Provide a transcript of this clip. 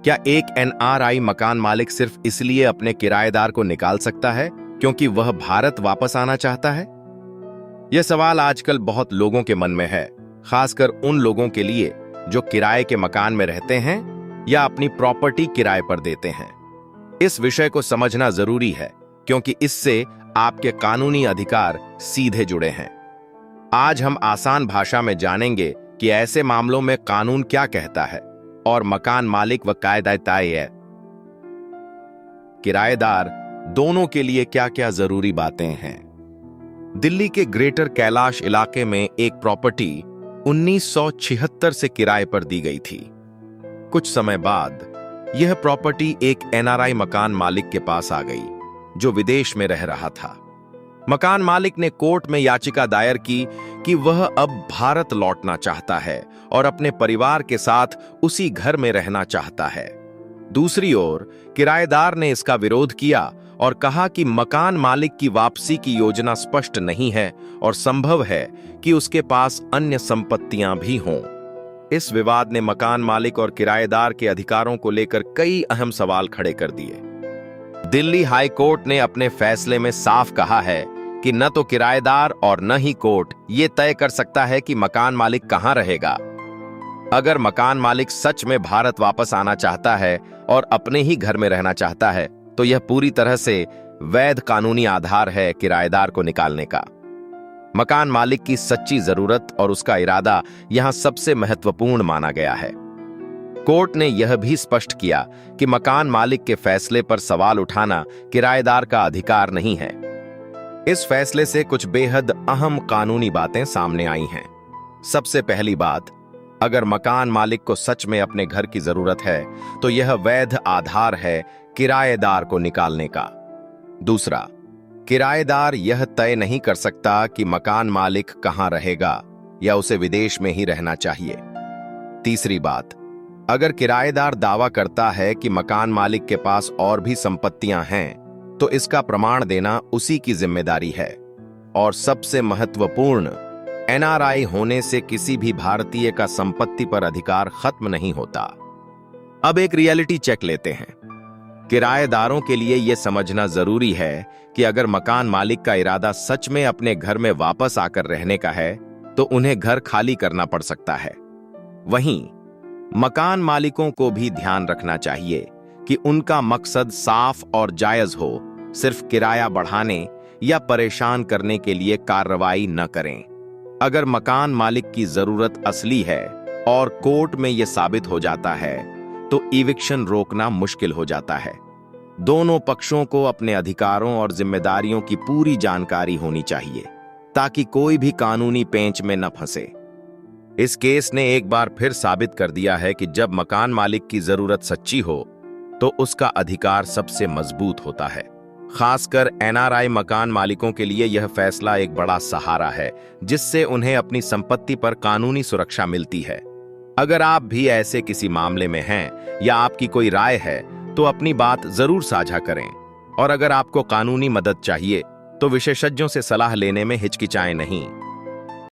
क्या एक एनआरआई मकान मालिक सिर्फ इसलिए अपने किराएदार को निकाल सकता है क्योंकि वह भारत वापस आना चाहता है? यह सवाल आजकल बहुत लोगों के मन में है, खासकर उन लोगों के लिए जो किराए के मकान में रहते हैं या अपनी प्रॉपर्टी किराए पर देते हैं। इस विषय को समझना जरूरी है क्योंकि इससे आपके कानूनी अधिकार सीधे जुड़े हैं। आज हम आसान भाषा में जानेंगे कि ऐसे मामलों में कानून क्या कहता है और मकान मालिक व किराएदार दोनों के लिए क्या-क्या जरूरी बातें हैं। दिल्ली के ग्रेटर कैलाश इलाके में एक प्रॉपर्टी 1976 से किराए पर दी गई थी। कुछ समय बाद यह प्रॉपर्टी एक एनआरआई मकान मालिक के पास आ गई जो विदेश में रह रहा था। मकान मालिक ने कोर्ट में याचिका दायर की कि वह अब भारत लौटना चाहता है और अपने परिवार के साथ उसी घर में रहना चाहता है। दूसरी ओर किराएदार ने इसका विरोध किया और कहा कि मकान मालिक की वापसी की योजना स्पष्ट नहीं है और संभव है कि उसके पास अन्य संपत्तियां भी हों। इस विवाद ने मकान मालिक और किराएदार के अधिकारों को लेकर कई अहम सवाल खड़े कर दिए। दिल्ली हाई कोर्ट ने अपने फैसले में साफ कहा है कि न तो किराएदार और न ही कोर्ट ये तय कर सकता है कि मकान मालिक कहां रहेगा। अगर मकान मालिक सच में भारत वापस आना चाहता है और अपने ही घर में रहना चाहता है तो यह पूरी तरह से वैध कानूनी आधार है किराएदार को निकालने का। मकान मालिक की सच्ची जरूरत और उसका इरादा यहां सबसे महत्वपूर्ण माना गया है। कोर्ट ने यह भी स्पष्ट किया कि मकान मालिक के फैसले पर सवाल उठाना किराएदार का अधिकार नहीं है। इस फैसले से कुछ बेहद अहम कानूनी बातें सामने आई हैं। सबसे पहली बात, अगर मकान मालिक को सच में अपने घर की जरूरत है तो यह वैध आधार है किराएदार को निकालने का। दूसरा, किराएदार यह तय नहीं कर सकता कि मकान मालिक कहां रहेगा या उसे विदेश में ही रहना चाहिए। तीसरी बात, अगर किराएदार दावा करता है कि मकान मालिक के पास और भी संपत्तियां हैं तो इसका प्रमाण देना उसी की जिम्मेदारी है। और सबसे महत्वपूर्ण, एनआरआई होने से किसी भी भारतीय का संपत्ति पर अधिकार खत्म नहीं होता। अब एक रियलिटी चेक लेते हैं। किराएदारों के लिए यह समझना जरूरी है कि अगर मकान मालिक का इरादा सच में अपने घर में वापस आकर रहने का है तो उन्हें घर खाली करना पड़ सकता है। वहीं मकान मालिकों को भी ध्यान रखना चाहिए कि उनका मकसद साफ और जायज हो, सिर्फ किराया बढ़ाने या परेशान करने के लिए कार्रवाई न करें। अगर मकान मालिक की जरूरत असली है और कोर्ट में यह साबित हो जाता है तो इविक्शन रोकना मुश्किल हो जाता है। दोनों पक्षों को अपने अधिकारों और जिम्मेदारियों की पूरी जानकारी होनी चाहिए ताकि कोई भी कानूनी पेंच में न फंसे। इस केस ने एक बार फिर साबित कर दिया है कि जब मकान मालिक की जरूरत सच्ची हो तो उसका अधिकार सबसे मजबूत होता है। खासकर एनआरआई मकान मालिकों के लिए यह फैसला एक बड़ा सहारा है जिससे उन्हें अपनी संपत्ति पर कानूनी सुरक्षा मिलती है। अगर आप भी ऐसे किसी मामले में हैं या आपकी कोई राय है तो अपनी बात जरूर साझा करें। और अगर आपको कानूनी मदद चाहिए तो विशेषज्ञों से सलाह लेने में हिचकिचाएं नहीं।